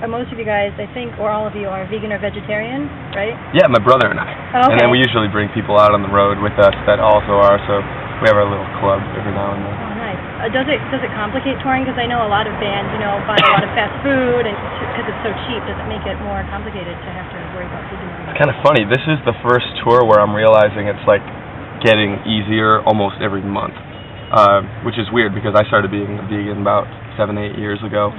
most of you guys, I think, or all of you, are vegan or vegetarian, right? Yeah, my brother and I. Oh, okay. And then we usually bring people out on the road with us that also are, so we have our little club every now and then. Oh, nice. Does it complicate touring? Because I know a lot of bands, buy a lot of fast food, and because it's so cheap, does it make it more complicated to have to worry about food? It's kind of funny. This is the first tour where I'm realizing it's like getting easier almost every month, which is weird because I started being a vegan about 7-8 years ago.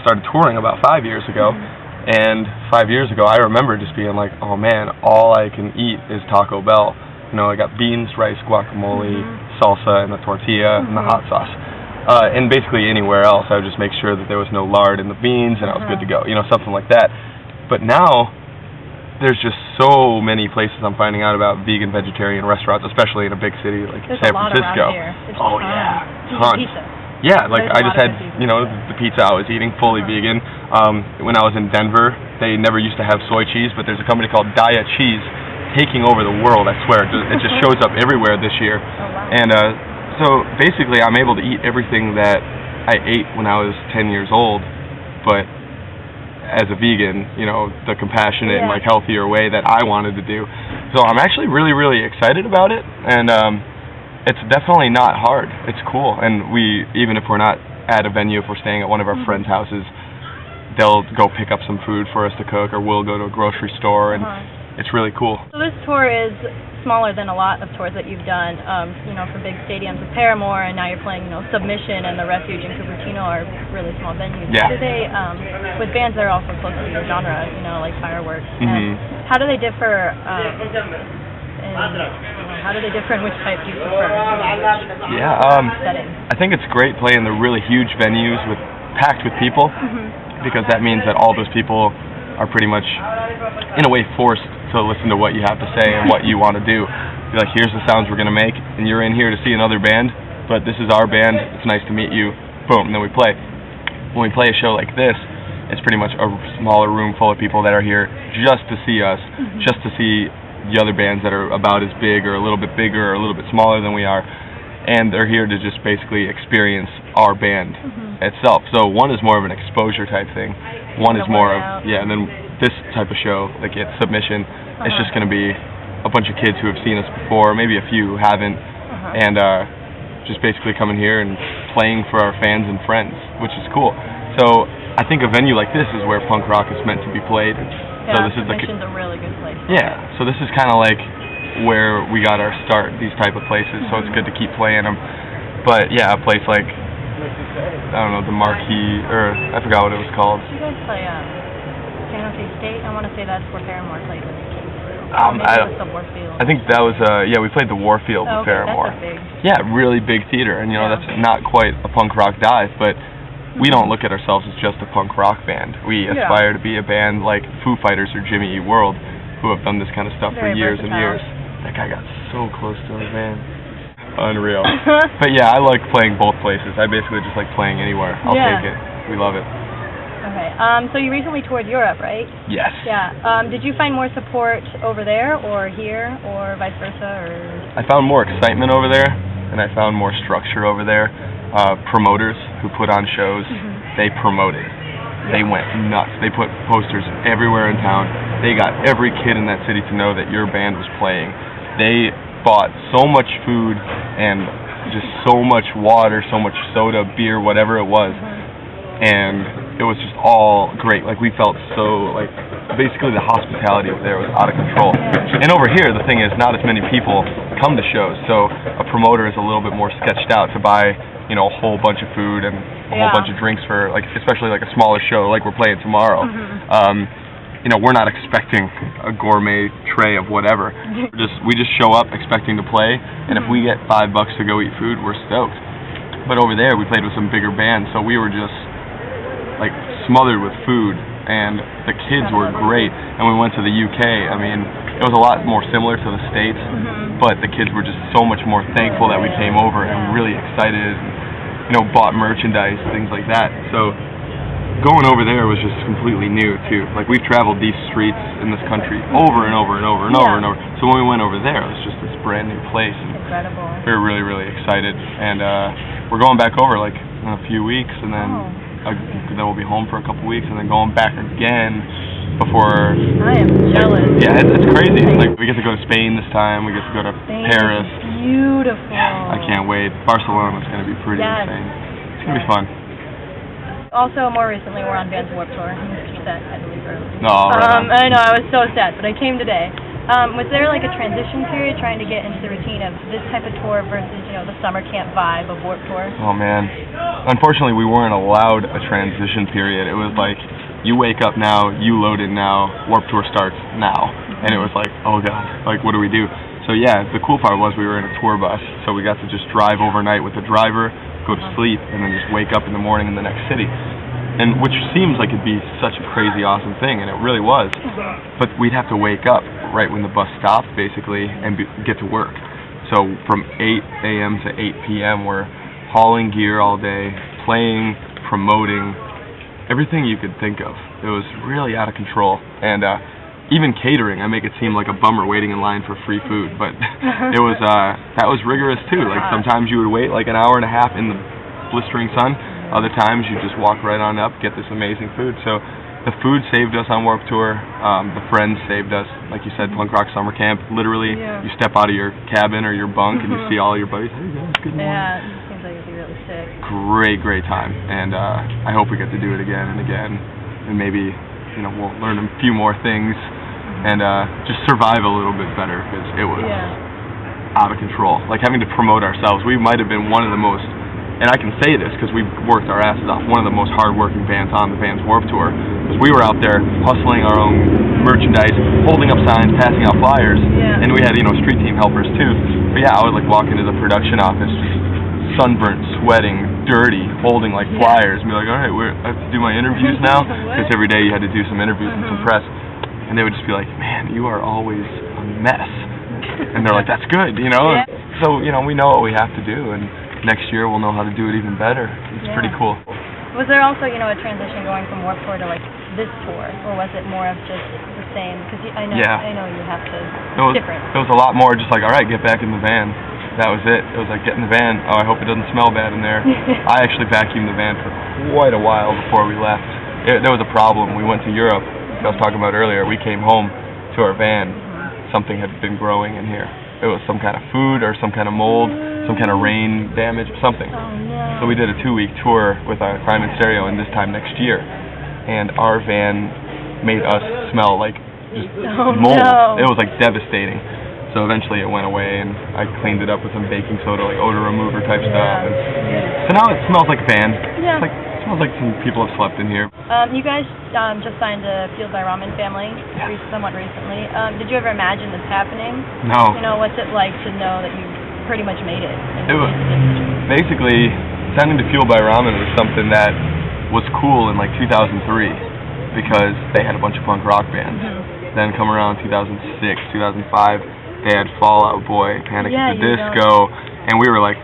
Started touring about 5 years ago, and 5 years ago I remember just being like, oh man, all I can eat is Taco Bell. I got beans, rice, guacamole, salsa, and the tortilla, and the hot sauce. And basically anywhere else, I would just make sure that there was no lard in the beans, and I was good to go, something like that. But now, there's just so many places I'm finding out about vegan, vegetarian restaurants, especially in a big city like San Francisco. Oh yeah, tons. Yeah, like I just had, the pizza I was eating, fully vegan. When I was in Denver, they never used to have soy cheese, but there's a company called Diet Cheese taking over the world, I swear. It just shows up everywhere this year. Oh, wow. And so basically I'm able to eat everything that I ate when I was 10 years old, but as a vegan, the compassionate and healthier way that I wanted to do. So I'm actually really, really excited about it, and it's definitely not hard. It's cool, and even if we're not at a venue, if we're staying at one of our friends' houses, they'll go pick up some food for us to cook, or we'll go to a grocery store, and it's really cool. So this tour is smaller than a lot of tours that you've done, for big stadiums with Paramore, and now you're playing, Submission and The Refuge and Cupertino are really small venues. Yeah. How do they, with bands that are also close to your genre, like Fireworks, and how do they differ, how do they differ and which type do you prefer? Yeah, I think it's great playing the really huge venues packed with people, because that means that all those people are pretty much, in a way, forced to listen to what you have to say and what you want to do. Be like, here's the sounds we're going to make, and you're in here to see another band, but this is our band, it's nice to meet you, boom, and then we play. When we play a show like this, it's pretty much a smaller room full of people that are here just to see us, just to see the other bands that are about as big or a little bit bigger or a little bit smaller than we are, and they're here to just basically experience our band itself. So one is more of an exposure type thing, one is more of, and then this type of show, like it's Submission, it's just going to be a bunch of kids who have seen us before, maybe a few who haven't, and just basically coming here and playing for our fans and friends, which is cool. So I think a venue like this is where punk rock is meant to be played. Yeah, so this Submission's a really good place. Yeah, so this is kind of like where we got our start, these type of places, so it's good to keep playing them. But yeah, a place like, I don't know, the Marquee, or I forgot what it was called. Did you guys play San Jose State? I want to say that's where Paramore played when they came through. I think that was, we played the Warfield with Paramore. That's big. Yeah, really big theater, and that's not quite a punk rock dive, but we don't look at ourselves as just a punk rock band. We aspire to be a band like Foo Fighters or Jimmy Eat World, who have done this kind of stuff for years and years. That guy got so close to the band. Unreal. But yeah, I like playing both places. I basically just like playing anywhere. I'll take it. We love it. Okay. So you recently toured Europe, right? Yes. Yeah. Did you find more support over there or here or vice versa? Or? I found more excitement over there, and I found more structure over there. Promoters who put on shows, they promoted. They went nuts. They put posters everywhere in town. They got every kid in that city to know that your band was playing. They bought so much food and just so much water, so much soda, beer, whatever it was, and it was just all great. Like, we felt so, like, basically the hospitality over there was out of control. And over here, the thing is, not as many people come to shows, so a promoter is a little bit more sketched out to buy, a whole bunch of food and a whole bunch of drinks for, like, especially like a smaller show like we're playing tomorrow. We're not expecting a gourmet tray of whatever. We just show up expecting to play, and if we get $5 to go eat food, we're stoked. But over there, we played with some bigger bands, so we were just like smothered with food, and the kids were great. And we went to the UK. I mean, it was a lot more similar to the States, but the kids were just so much more thankful that we came over and really excited, and, bought merchandise, things like that. So going over there was just completely new too. Like, we've traveled these streets in this country over and over and over and over and over. So when we went over there, it was just this brand new place. And incredible. We were really, really excited, and we're going back over like in a few weeks, and then then we'll be home for a couple weeks, and then going back again before. I am jealous. Yeah, it's crazy. Like, we get to go to Spain this time. We get to go to Paris. Beautiful. I can't wait. Barcelona's going to be pretty insane. It's going to be fun. Also, more recently, we're on Vans Warped Tour. You said I had to leave early. No, I know, I was so sad, but I came today. Was there like a transition period trying to get into the routine of this type of tour versus, the summer camp vibe of Warped Tour? Oh, man. Unfortunately, we weren't allowed a transition period. It was like, you wake up now, you load in now, Warped Tour starts now. And it was like, oh God, like, what do we do? So yeah, the cool part was we were in a tour bus, so we got to just drive overnight with the driver, go to sleep, and then just wake up in the morning in the next city. And which seems like it'd be such a crazy, awesome thing, and it really was. But we'd have to wake up right when the bus stopped, basically, and get to work. So from 8 a.m. to 8 p.m., we're hauling gear all day, playing, promoting, everything you could think of. It was really out of control. And even catering, I make it seem like a bummer waiting in line for free food, but it was that was rigorous too. Like, sometimes you would wait like an hour and a half in the blistering sun. Other times you just walk right on up, get this amazing food. So the food saved us on Warped Tour. The friends saved us. Like you said, punk rock summer camp. Literally, you step out of your cabin or your bunk and you see all your buddies. Hey guys, good morning. Yeah, it seems like it'd be really sick. Great time, and I hope we get to do it again and again, and maybe we'll learn a few more things and just survive a little bit better, because it was out of control. Like, having to promote ourselves, we might have been one of the most. And I can say this because we worked our asses off. One of the most hard-working bands on the Vans Warped Tour. Because we were out there hustling our own merchandise, holding up signs, passing out flyers, and we had street team helpers too. But yeah, I would like walk into the production office, just sunburnt, sweating, dirty, holding like flyers, and be like, all right, I have to do my interviews now, because every day you had to do some interviews and some press. And they would just be like, man, you are always a mess. And they're like, that's good, So we know what we have to do, and next year we'll know how to do it even better. It's pretty cool. Was there also, a transition going from Warped Tour to like this tour, or was it more of just the same? Because I know you have to. Different. It was a lot more just like, all right, get back in the van. That was it. It was like, get in the van. Oh, I hope it doesn't smell bad in there. I actually vacuumed the van for quite a while before we left. There was a problem. We went to Europe. Like I was talking about earlier. We came home to our van. Something had been growing in here. It was some kind of food or some kind of mold, some kind of rain damage, something. Oh, no. So we did a 2-week tour with Crime and Stereo, and this time next year. And our van made us smell like just mold. No. It was like devastating. So eventually it went away, and I cleaned it up with some baking soda, like odor remover type stuff. And so now it smells like a van. Yeah. It smells like some people have slept in here. You guys just signed to Fueled by Ramen family somewhat recently. Did you ever imagine this happening? No. What's it like to know that you pretty much made it? Basically, signing to Fueled by Ramen was something that was cool in like 2003, because they had a bunch of punk rock bands. Then come around 2006, 2005, they had Fall Out Boy, Panic at the Disco, and we were like,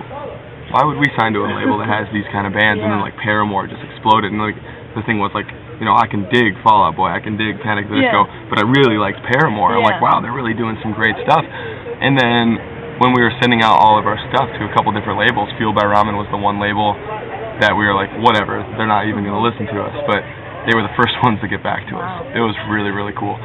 why would we sign to a label that has these kind of bands? And then like Paramore just exploded, and like the thing was like, I can dig Fall Out Boy, I can dig Panic at the Disco, but I really liked Paramore. I'm like, wow, they're really doing some great stuff. And then when we were sending out all of our stuff to a couple different labels, Fueled by Ramen was the one label that we were like, whatever, they're not even going to listen to us, but they were the first ones to get back to us. It was really, really cool.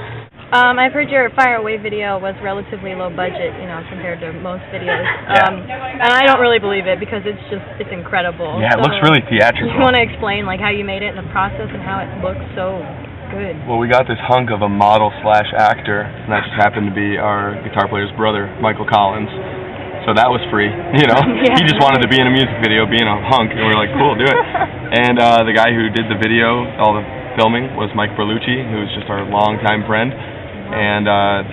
I've heard your Fire Away video was relatively low budget, compared to most videos. And I don't really believe it, because it's incredible. Yeah, it looks really theatrical. Do you want to explain how you made it in the process and how it looks so good? Well, we got this hunk of a model/actor, and that just happened to be our guitar player's brother, Michael Collins. So that was free, He just wanted to be in a music video, being a hunk, and we were like, cool, do it. And the guy who did the video, all the filming, was Mike Berlucci, who's just our longtime friend. And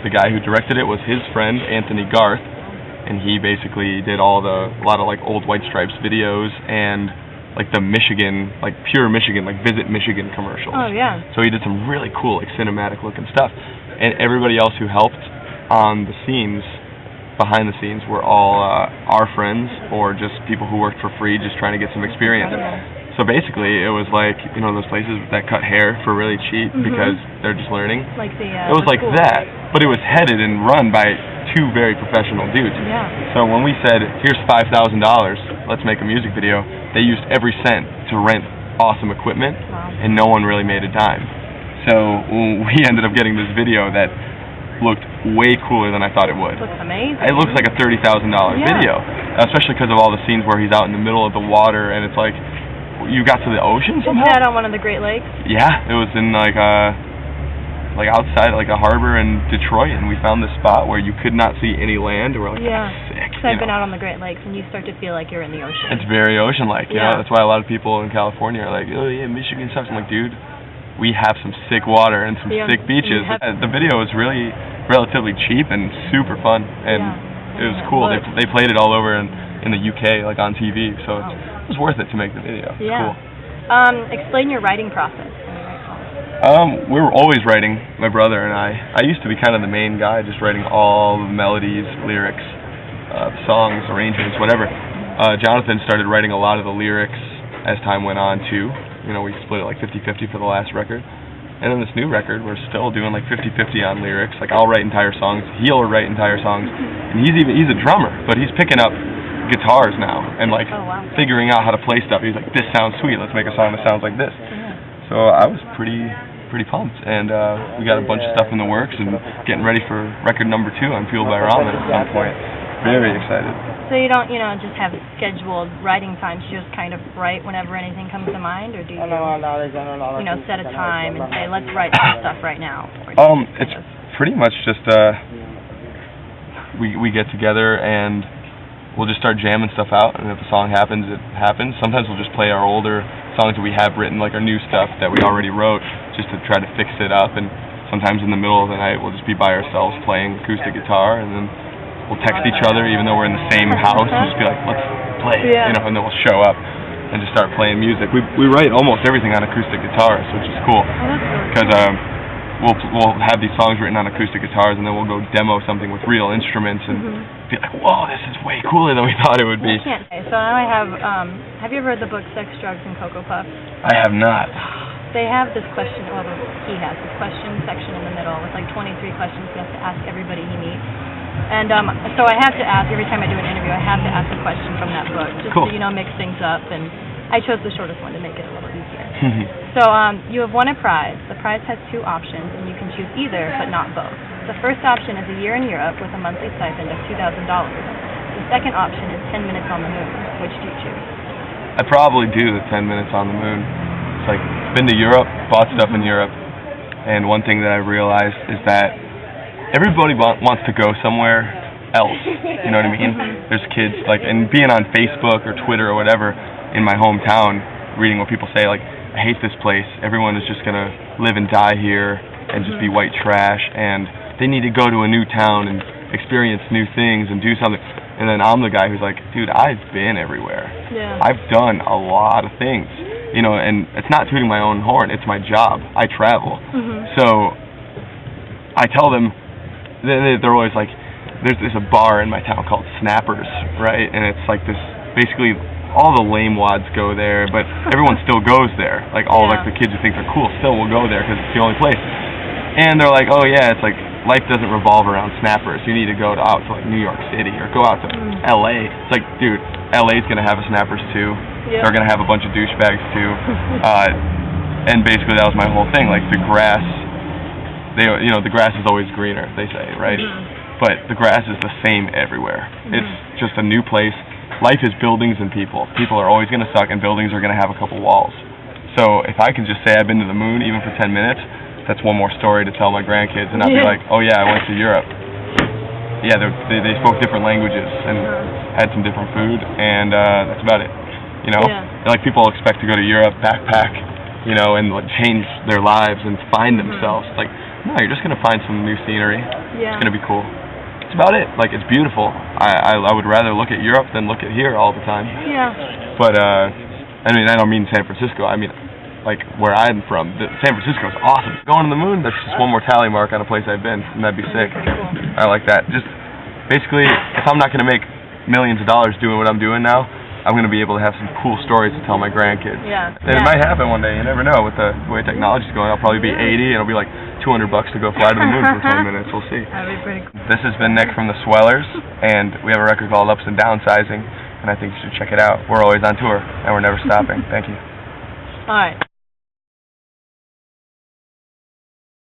the guy who directed it was his friend, Anthony Garth, and he basically did a lot of like old White Stripes videos and like the Michigan, like pure Michigan, like Visit Michigan commercials. Oh, yeah. So he did some really cool, like cinematic looking stuff. And everybody else who helped on the scenes, behind the scenes, were all our friends or just people who worked for free, just trying to get some experience. So basically, it was like, those places that cut hair for really cheap because they're just learning. Like it was like that, but it was headed and run by 2 very professional dudes. Yeah. So when we said, here's $5,000, let's make a music video, they used every cent to rent awesome equipment, Wow. and no one really made a dime. So we ended up getting this video that looked way cooler than I thought it would. It looks amazing. It looks like a $30,000 video, especially because of all the scenes where he's out in the middle of the water, and it's like, you got to the ocean somehow? Is that on one of the Great Lakes? Yeah, it was in like outside like a harbor in Detroit, and we found this spot where you could not see any land, and we're like, Yeah. that's sick. So I've been out on the Great Lakes, and you start to feel like you're in the ocean. It's very ocean-like, you know. Yeah. That's why a lot of people in California are like, oh yeah, Michigan sucks. I'm like, dude, we have some sick water and some Yeah. sick beaches. The video was really relatively cheap and super fun, and it was cool. They played it all over in the UK, like on TV, so it was worth it to make the video. Yeah. Cool. Explain your writing process. We were always writing, my brother and I. I used to be kind of the main guy, just writing all the melodies, lyrics, songs, arrangements, whatever. Jonathan started writing a lot of the lyrics as time went on too. You know, we split it like 50-50 for the last record. And then this new record, we're still doing like 50-50 on lyrics. Like I'll write entire songs, he'll write entire songs, and he's a drummer, but he's picking up guitars now and like figuring out how to play stuff. He's like, this sounds sweet, let's make a song that sounds like this. So I was pretty pumped, and we got a bunch of stuff in the works and getting ready for record number 2 on Fueled by Ramen at some point. Very excited. So you don't, just have scheduled writing times, you just kind of write whenever anything comes to mind, or do you, set a time and say, let's write some stuff right now? It's pretty much just, we get together and we'll just start jamming stuff out, and if a song happens, it happens. Sometimes we'll just play our older songs that we have written, like our new stuff that we already wrote, just to try to fix it up, and sometimes in the middle of the night we'll just be by ourselves playing acoustic guitar, and then we'll text each other even though we're in the same house and just be like, let's play, and then we'll show up and just start playing music. We write almost everything on acoustic guitars, which is cool, because we'll have these songs written on acoustic guitars, and then we'll go demo something with real instruments and be like, whoa, this is way cooler than we thought it would be. I can't say. So now I have you ever read the book Sex, Drugs, and Cocoa Puffs? I have not. They have this question, he has this question section in the middle with like 23 questions he has to ask everybody he meets. And so I have to ask, every time I do an interview, I have to ask a question from that book, just to, mix things up, and I chose the shortest one to make it a little easier. So you have won a prize. The prize has 2 options, and you can choose either, but not both. The first option is a year in Europe with a monthly stipend of $2,000. The second option is 10 minutes on the moon. Which do you choose? I'd probably do the 10 minutes on the moon. It's like, been to Europe, bought stuff in Europe, and one thing that I realized is that everybody wants to go somewhere else, you know what I mean? There's kids, like, and being on Facebook or Twitter or whatever in my hometown, reading what people say, like, I hate this place, everyone is just going to live and die here and just be white trash, and they need to go to a new town and experience new things and do something. And then I'm the guy who's like, dude, I've been everywhere. Yeah. I've done a lot of things, and it's not tooting my own horn, it's my job. I travel. So I tell them, they're always like, there's a bar in my town called Snappers, right? And it's like this, basically all the lame wads go there, but everyone still goes there. Like all like the kids who think they're cool still will go there because it's the only place. And they're like, oh yeah, it's like life doesn't revolve around Snappers. You need to go out to like New York City or go out to LA. It's like, dude, LA's gonna have a Snappers too. They're gonna have a bunch of douchebags too. And basically that was my whole thing. Like the grass, the grass is always greener, they say, right? But the grass is the same everywhere. It's just a new place. Life is buildings and people. People are always gonna suck, and buildings are gonna have a couple walls. So if I can just say I've been to the moon even for 10 minutes, that's one more story to tell my grandkids, and not be like, oh yeah, I went to Europe. Yeah, they spoke different languages and had some different food, and that's about it. Like people expect to go to Europe, backpack, and like change their lives and find themselves. Like, no, you're just gonna find some new scenery. It's gonna be cool. That's about it. Like, it's beautiful. I would rather look at Europe than look at here all the time. But I don't mean San Francisco. I mean, like, where I'm from, San Francisco is awesome. Going to the moon, that's just one more tally mark on a place I've been, and that'd be sick. I like that. Just, basically, if I'm not going to make millions of dollars doing what I'm doing now, I'm going to be able to have some cool stories to tell my grandkids. And it might happen one day, you never know. With the way technology's going, I'll probably be 80, and it'll be like $200 to go fly to the moon for 20 minutes. We'll see. That'd be pretty cool. This has been Nick from the Swellers, and we have a record called Ups and Downsizing, and I think you should check it out. We're always on tour, and we're never stopping. Thank you. All right.